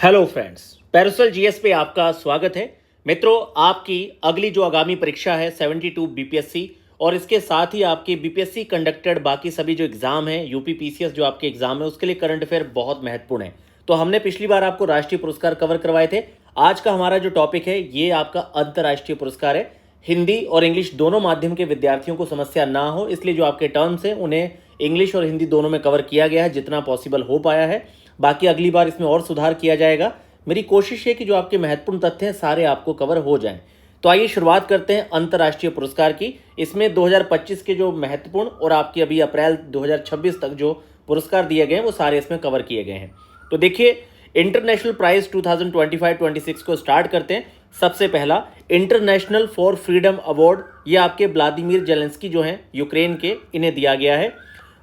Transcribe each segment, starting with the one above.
Hello friends, parasol GS पे आपका स्वागत है। मित्रों, आपकी अगली जो आगामी परीक्षा है 72 बीपीएससी और इसके साथ ही आपके बीपीएससी कंडक्टेड बाकी सभी जो एग्जाम हैं यूपी पीसीएस जो आपके एग्जाम है उसके लिए करंट अफेयर बहुत महत्वपूर्ण है। तो हमने पिछली बार आपको राष्ट्रीय पुरस्कार कवर करवाए थे। आज का हमारा जो टॉपिक है ये आपका अंतर्राष्ट्रीय पुरस्कार है। हिंदी और इंग्लिश दोनों माध्यम के विद्यार्थियों को समस्या ना हो इसलिए जो आपके टर्म्स हैं उन्हें इंग्लिश और हिंदी दोनों में कवर किया गया है जितना पॉसिबल हो पाया है। बाकी अगली बार इसमें और सुधार किया जाएगा। मेरी कोशिश है कि जो आपके महत्वपूर्ण तथ्य हैं सारे आपको कवर हो जाएं। तो आइए शुरुआत करते हैं अंतर्राष्ट्रीय पुरस्कार की। इसमें 2025 के जो महत्वपूर्ण और आपकी अभी अप्रैल 2026 तक जो पुरस्कार दिए गए हैं वो सारे इसमें कवर किए गए हैं। तो देखिए, इंटरनेशनल प्राइज 2025-26 को स्टार्ट करते हैं। सबसे पहला इंटरनेशनल फॉर फ्रीडम अवार्ड, ये आपके व्लादिमीर जेलेंस्की जो हैं यूक्रेन के, इन्हें दिया गया है।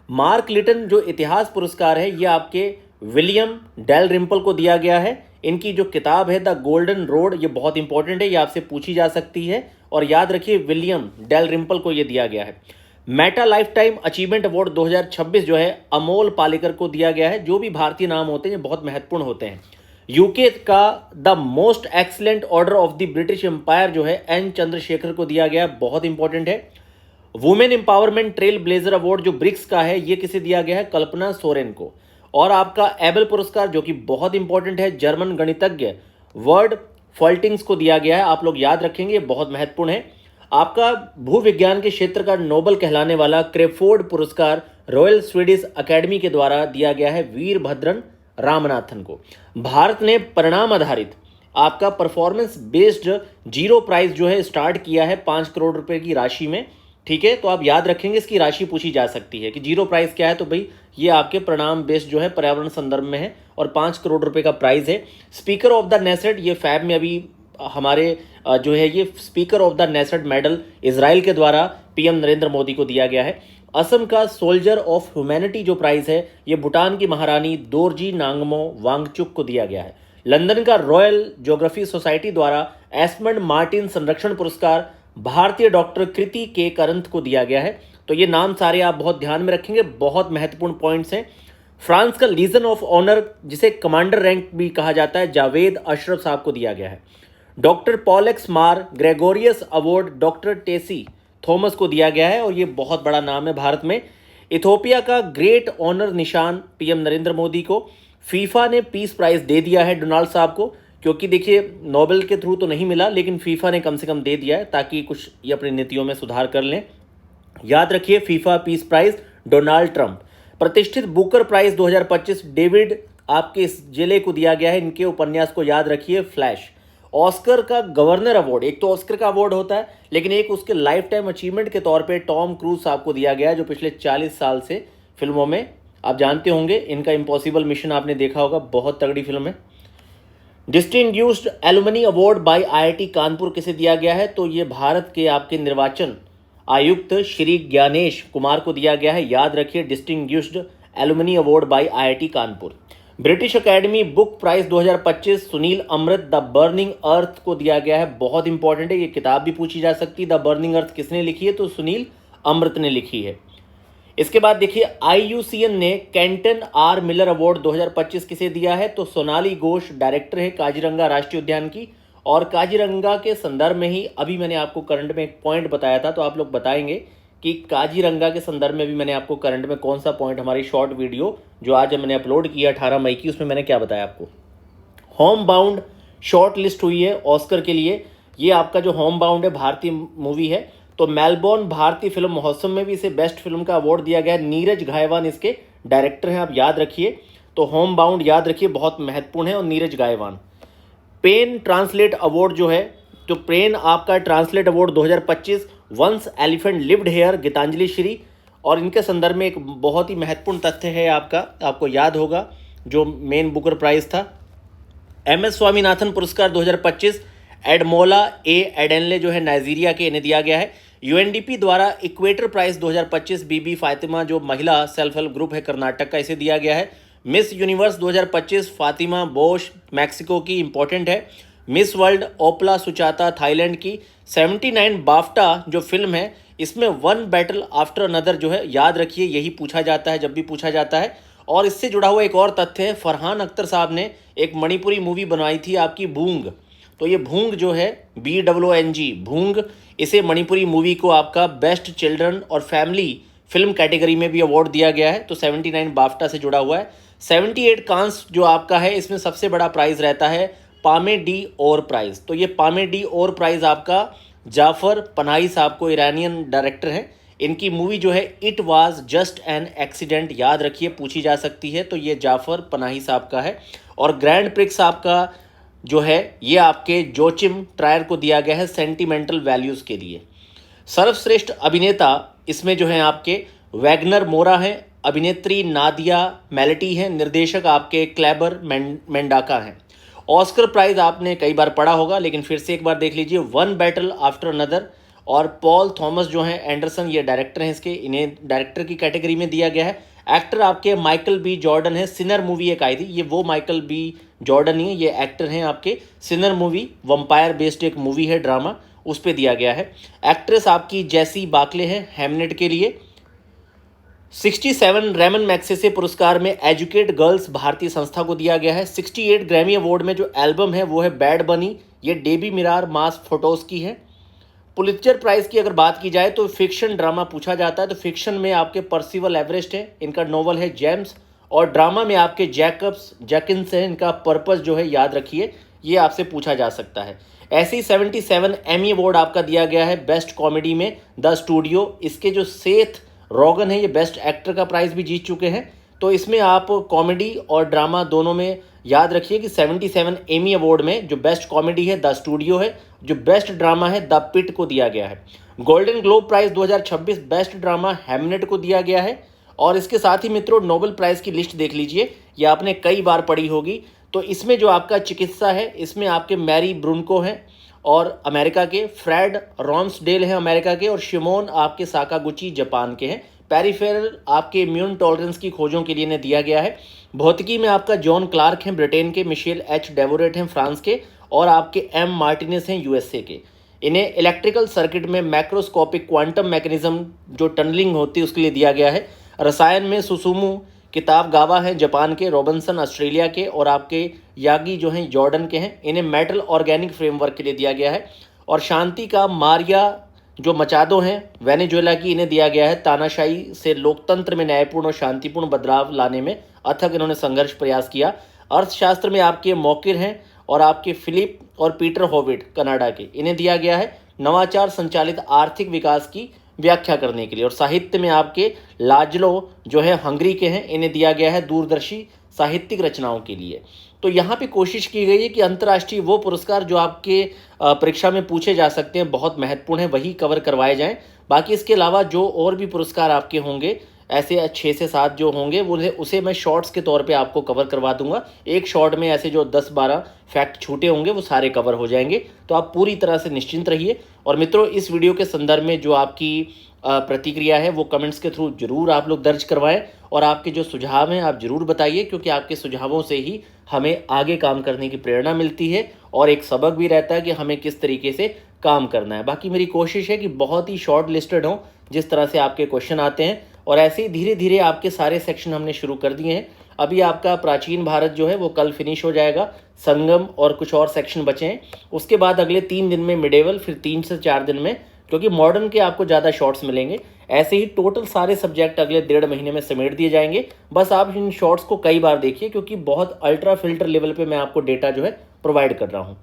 मार्क लिटन जो इतिहास पुरस्कार है ये आपके विलियम डेल रिम्पल को दिया गया है। इनकी जो किताब है द गोल्डन रोड ये बहुत इंपॉर्टेंट है, ये आपसे पूछी जा सकती है और याद रखिए विलियम डेल रिम्पल को ये दिया गया है। Meta life time achievement award 2026 जो है अमोल पालेकर को दिया गया है। जो भी भारतीय नाम होते हैं ये बहुत महत्वपूर्ण होते हैं। यूके का the most excellent order of the British Empire जो है एन चंद्रशेखर को दिया गया है, बहुत इंपॉर्टेंट है। Women empowerment trail blazer award जो ब्रिक्स का है ये किसे दिया गया है, कल्पना सोरेन को। और आपका एबल पुरस्कार जो कि बहुत इंपॉर्टेंट है जर्मन गणितज्ञ वर्ड फॉल्टिंग्स को दिया गया है, आप लोग याद रखेंगे, बहुत महत्वपूर्ण है। आपका भूविज्ञान के क्षेत्र का नोबल कहलाने वाला क्रेफोर्ड पुरस्कार रॉयल स्वीडिश अकेडमी के द्वारा दिया गया है वीरभद्रन रामनाथन को। भारत ने परिणाम आधारित आपका परफॉर्मेंस बेस्ड जीरो प्राइज जो है स्टार्ट किया है 5 करोड़ रुपए की राशि में। ठीक है, तो आप याद रखेंगे, इसकी राशि पूछी जा सकती है कि जीरो प्राइस क्या है। तो भाई ये आपके परिणाम बेस्ड जो है पर्यावरण संदर्भ में है और 5 करोड़ रुपए का प्राइस है। स्पीकर ऑफ द नेसेट, ये फैब में अभी हमारे जो है ये speaker of the Knesset medal Israel के द्वारा पीएम नरेंद्र मोदी को दिया गया है। असम का सोल्जर ऑफ ह्यूमैनिटी जो प्राइज है ये भूटान की महारानी दोरजी नांगमो वांगचुक को दिया गया है। लंदन का रॉयल ज्योग्राफी सोसाइटी द्वारा एस्मंड मार्टिन संरक्षण पुरस्कार भारतीय डॉक्टर कृति के करंत को दिया गया है। तो ये नाम सारे आप बहुत ध्यान में रखेंगे, बहुत महत्वपूर्ण पॉइंट्स हैं। फ्रांस का लीजन ऑफ ऑनर जिसे कमांडर रैंक भी कहा जाता है जावेद अशरफ साहब को दिया गया है। Doctor Paulos Mar Gregorios award doctor Tessy Thomas को दिया गया है और ये बहुत बड़ा नाम है भारत में। इथोपिया का ग्रेट ऑनर निशान पीएम नरेंद्र मोदी को। फीफा ने पीस प्राइज दे दिया है डोनाल्ड साहब को, क्योंकि देखिए नोबेल के थ्रू तो नहीं मिला लेकिन फीफा ने कम से कम दे दिया है ताकि कुछ ये अपनी नीतियों में सुधार कर लें। याद रखिए FIFA peace prize Donald Trump. प्रतिष्ठित बुकर प्राइज 2025 डेविड आपके इस जिले को दिया गया है, इनके उपन्यास को याद रखिए फ्लैश। ऑस्कर का गवर्नर अवार्ड, एक तो ऑस्कर का अवार्ड होता है लेकिन एक उसके लाइफ टाइम अचीवमेंट के तौर पे टॉम क्रूज साहब को दिया गया है जो पिछले 40 साल से फिल्मों में, आप जानते होंगे, इनका इम्पॉसिबल मिशन आपने देखा होगा, बहुत तगड़ी फिल्म है। Distinguished alumni award by IIT Kanpur किसे दिया गया है, तो ये भारत के आपके निर्वाचन आयुक्त श्री ज्ञानेश कुमार को दिया गया है, याद रखिए distinguished alumni award by IIT Kanpur. British Academy book prize 2025 Sunil Amrith the burning earth को दिया गया है, बहुत इंपॉर्टेंट है, ये किताब भी पूछी जा सकती है। द बर्निंग अर्थ किसने लिखी है, तो सुनील अमृत ने लिखी है। इसके बाद देखिए आईयूसीएन ने कैंटन आर मिलर अवार्ड 2025 किसे दिया है, तो सोनाली घोष डायरेक्टर है काजीरंगा राष्ट्रीय उद्यान की। और काजीरंगा के संदर्भ में ही अभी मैंने आपको करंट में एक पॉइंट बताया था, तो आप लोग बताएंगे कि काजीरंगा के संदर्भ में भी मैंने आपको करंट में कौन सा पॉइंट, हमारी शॉर्ट वीडियो जो आज मैंने अपलोड किया 18 मई की, उसमें मैंने क्या बताया आपको। होम बाउंड शॉर्ट लिस्ट हुई है ऑस्कर के लिए, ये आपका जो होम बाउंड है भारतीय मूवी है। तो मेलबोर्न भारतीय फिल्म महोत्सव में भी इसे बेस्ट फिल्म का अवार्ड दिया गया है। नीरज घायवान इसके डायरेक्टर हैं, आप याद रखिए। तो होम बाउंड याद रखिए, बहुत महत्वपूर्ण है। और Neeraj Ghaywan PEN translate award जो है, तो पेन आपका translate award 2025 once elephant lived here Geetanjali Shree. और इनके संदर्भ में एक बहुत ही महत्वपूर्ण तथ्य है आपका, आपको याद होगा, जो मेन बुकर प्राइज था। एमएस स्वामीनाथन पुरस्कार 2025 एडमोला ए एडेनले जो है नाइजीरिया के, इन्हें दिया गया है। यूएनडीपी द्वारा इक्वेटर प्राइज 2025 बीबी फातिमा जो महिला सेल्फ हेल्प ग्रुप है कर्नाटक का, इसे दिया गया है। मिस यूनिवर्स 2025 फातिमा बोश मैक्सिको की, इंपॉर्टेंट है। मिस वर्ल्ड ओपला सुचाता थाईलैंड की। 79 बाफ्टा जो फिल्म है इसमें वन बैटल आफ्टर अनदर जो है, याद रखिए यही पूछा जाता है जब भी पूछा जाता है। और इससे जुड़ा हुआ एक और तथ्य है, फरहान अख्तर साहब ने एक मणिपुरी मूवी बनवाई थी आपकी भूंग। तो ये भूंग जो है BOONG भूंग, इसे मणिपुरी मूवी को आपका बेस्ट चिल्ड्रन और फैमिली फिल्म कैटेगरी में भी अवार्ड दिया गया है। तो 79 बाफ्टा से जुड़ा हुआ है। 78 कांस जो आपका है, इसमें सबसे बड़ा प्राइज़ रहता है पामे डी ओर प्राइज़। तो ये पामे डी ओर प्राइज़ आपका जाफ़र पनाही साहब को, ईरानियन डायरेक्टर हैं, इनकी मूवी जो है it was just an accident, याद रखिए, पूछी जा सकती है। तो ये जाफ़र पनाही साहब का है। और ग्रैंड प्रिक्स आपका जो है ये आपके जोचिम ट्रायर को दिया गया है सेंटिमेंटल वैल्यूज़ के लिए। सर्वश्रेष्ठ अभिनेता इसमें जो है आपके वैगनर मोरा हैं, अभिनेत्री नादिया मेलेटी हैं, निर्देशक आपके क्लेबर मेंडाका हैं। ऑस्कर प्राइज़ आपने कई बार पढ़ा होगा, लेकिन फिर से एक बार देख लीजिए, वन बैटल आफ्टर अनदर। और पॉल थॉमस जो हैं एंडरसन, ये डायरेक्टर हैं इसके, इन्हें डायरेक्टर की कैटेगरी में दिया गया है। एक्टर आपके माइकल बी जॉर्डन है, सिनर मूवी एक आई थी, ये वो माइकल बी जॉर्डन नहीं है, ये एक्टर हैं आपके। सिनर मूवी वंपायर बेस्ड एक मूवी है, ड्रामा, उस पर दिया गया है। एक्ट्रेस आपकी जैसी बाकले है हैमनेट के लिए। 67 रेमन मैग्सेसे पुरस्कार में एजुकेट गर्ल्स भारतीय संस्था को दिया गया है। 68 ग्रैमी अवार्ड में जो एल्बम है वो है बैड बनी, ये डेबी मिरार मास फोटोस की है। पुलित्जर प्राइज़ की अगर बात की जाए तो फिक्शन ड्रामा पूछा जाता है, तो फिक्शन में आपके पर्सिवल एवरेस्ट है, इनका नोवेल है जेम्स। और ड्रामा में आपके जैकब्स जैकिन्स है, इनका पर्पस जो है याद रखिए, ये आपसे पूछा जा सकता है। ऐसे ही 77 एमी अवार्ड आपका दिया गया है बेस्ट कॉमेडी में द स्टूडियो, इसके जो सेथ रोगन है ये बेस्ट एक्टर का प्राइज़ भी जीत चुके हैं। तो इसमें आप कॉमेडी और ड्रामा दोनों में याद रखिए कि 77 एमी अवार्ड में जो बेस्ट कॉमेडी है द स्टूडियो है, जो बेस्ट ड्रामा है द पिट को दिया गया है। Golden Globe prize 2026 best drama Hamnet को दिया गया है। और इसके साथ ही मित्रों नोबेल प्राइज़ की लिस्ट देख लीजिए, ये आपने कई बार पढ़ी होगी। तो इसमें जो आपका चिकित्सा है, इसमें आपके मैरी ब्रुनको हैं और अमेरिका के, फ्रेड रॉन्सडेल हैं अमेरिका के, और शिमोन आपके साकागुची जापान के हैं। पेरिफेरल आपके इम्यून टॉलरेंस की खोजों के लिए इन्हें दिया गया है। भौतिकी में आपका जॉन क्लार्क हैं ब्रिटेन के, मिशेल एच डेवोरेट हैं फ्रांस के, और आपके एम मार्टिनेस हैं USA के। इन्हें इलेक्ट्रिकल सर्किट में मैक्रोस्कोपिक क्वांटम मैकेनिज्म जो टनलिंग होती है उसके लिए दिया गया है। रसायन में सुसुमू किताबगावा हैं जापान के, रॉबिन्सन ऑस्ट्रेलिया के, और आपके यागी जो हैं जॉर्डन के हैं। इन्हें मेटल ऑर्गेनिक फ्रेमवर्क के लिए दिया गया है। और शांति का मारिया जो मचादो हैं वेनेजुएला की, इन्हें दिया गया है तानाशाही से लोकतंत्र में न्यायपूर्ण और शांतिपूर्ण बदलाव लाने में अथक इन्होंने संघर्ष प्रयास किया। अर्थशास्त्र में आपके मौकिर हैं और आपके फिलिप और पीटर होविट कनाडा के, इन्हें दिया गया है नवाचार संचालित आर्थिक विकास की व्याख्या करने के लिए। और साहित्य में आपके लाजलो जो है हंगरी के हैं, इन्हें दिया गया है दूरदर्शी साहित्यिक रचनाओं के लिए। तो यहाँ पे कोशिश की गई है कि अंतर्राष्ट्रीय वो पुरस्कार जो आपके परीक्षा में पूछे जा सकते हैं, बहुत महत्वपूर्ण है, वही कवर करवाए जाएं। बाकी इसके अलावा जो और भी पुरस्कार आपके होंगे, ऐसे 6 से 7 जो होंगे, वो उसे मैं शॉर्ट्स के तौर पे आपको कवर करवा दूंगा। एक शॉर्ट में ऐसे जो 10-12 फैक्ट छूटे होंगे वो सारे कवर हो जाएंगे। तो आप पूरी तरह से निश्चिंत रहिए। और मित्रों इस वीडियो के संदर्भ में जो आपकी प्रतिक्रिया है वो कमेंट्स के थ्रू जरूर आप लोग दर्ज करवाएं, और आपके जो सुझाव हैं आप जरूर बताइए, क्योंकि आपके सुझावों से ही हमें आगे काम करने की प्रेरणा मिलती है और एक सबक भी रहता है कि हमें किस तरीके से काम करना है। बाकी मेरी कोशिश है कि बहुत ही शॉर्ट लिस्टेड हों जिस तरह से आपके क्वेश्चन आते हैं, और ऐसे ही धीरे धीरे आपके सारे सेक्शन हमने शुरू कर दिए हैं। अभी आपका प्राचीन भारत जो है वो कल फिनिश हो जाएगा, संगम और कुछ और सेक्शन बचे हैं। उसके बाद अगले 3 दिन में मिडेवल, फिर 3 से 4 दिन में, क्योंकि मॉडर्न के आपको ज़्यादा शॉर्ट्स मिलेंगे। ऐसे ही टोटल सारे सब्जेक्ट अगले 1.5 महीने में समेट दिए जाएंगे। बस आप इन शॉर्ट्स को कई बार देखिए, क्योंकि बहुत अल्ट्रा फिल्टर लेवल पे मैं आपको डेटा जो है प्रोवाइड कर रहा हूँ।